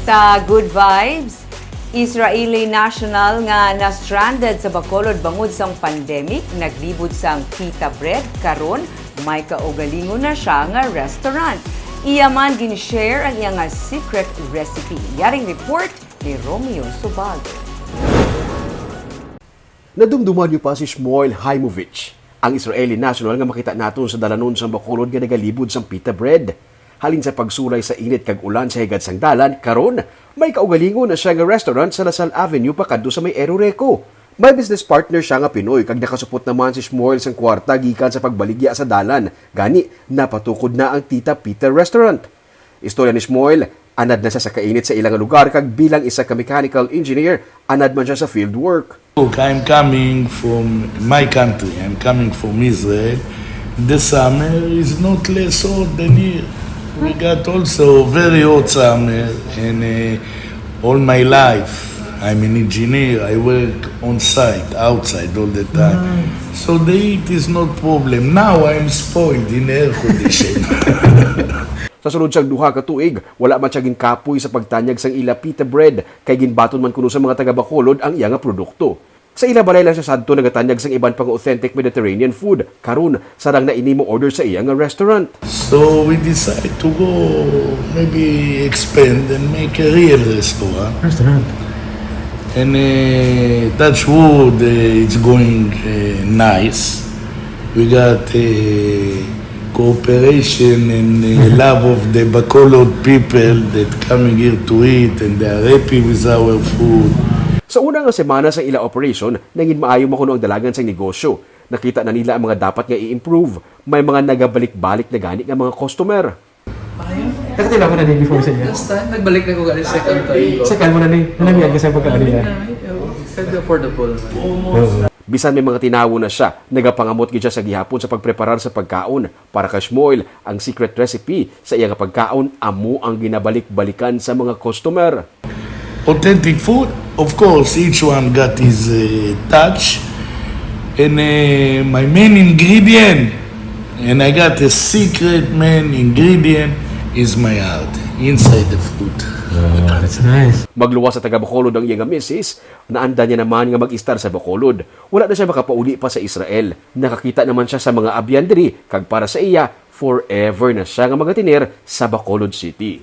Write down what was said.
Sa Good Vibes, Israeli national nga na-stranded sa Bacolod bangod sang pandemic, naglibod sang pita bread, karon may kaugalingon na siya nga restaurant. Iya man gin-share ang iya nga secret recipe. Yaring report ni Romeo Subago. Nadumduman niyo pa si Shmuel Haimovich, ang Israeli national nga makita naton sa dalanon sa Bacolod nga nagalibod sang pita bread. Halin sa pagsulay sa init kag ulan sa higad sang dalan, karon may kaugalingon na siya nga restaurant sa Lasal Avenue pakadto sa may Eroreco. May business partner siya nga Pinoy kag nakasupot naman si Shmuel sang kwarta gikan sa pagbaligya sa dalan. Gani napatukod na ang Tita Pita Restaurant. Istorya ni Shmuel, anad na siya sa kainit sa ilang lugar kag bilang isa ka mechanical engineer, anad man siya sa field work. Look, I'm coming from my country. I'm coming from Israel. The summer is not less hot than here. We got also very hot summer, and all my life I'm an engineer. I work on site, outside all the time. So the heat is not problem. Now I'm spoiled in air condition. Sa sunod siyang duha ka tuig, wala man siya ginkapoy sa pagtanyag sang ila pita bread kay ginbaton man kuno sa mga taga Bacolod ang iya nga produkto. Sa ila balay lang siya sadto nagatanyag sang iban pang authentic Mediterranean food. Karon sarang na ini mo order sa iya nga restaurant. So we decide to go maybe expand and make a real restaurant. And touch wood, it's going nice. We got cooperation and love of the Bacolod people that coming here to eat, and they are happy with our food. Sa unang semana sa ila operation, nangin maayo makuno ang dalagan sa negosyo. Nakita na nila ang mga dapat nga i-improve. May mga nagabalik-balik na gani nga mga customer. Nakatila ko na din before sa inyo. Last time, nagbalik na ko gali second time ko. Second mo na din. Nanamiyag ka sa pagkakalila. Kaya affordable man. Bisan may mga tinawo na siya, nagapangamot gid siya sa gihapon sa pagpreparar sa pagkaon. Para kay Shmuel, ang secret recipe sa iya nga pagkaon amo ang ginabalik-balikan sa mga customer. Authentic food, of course, each one got his touch. And my main ingredient, and I got a secret main ingredient, is my heart inside the food. Oh, that's nice. Magluwas sa taga Bacolod ang iyang misis, naanda niya naman nga mag-istar sa Bacolod. Wala na siya makapauli pa sa Israel. Nakakita naman siya sa mga abyandri, kag para sa iya, forever na siya nga magatinir sa Bacolod City.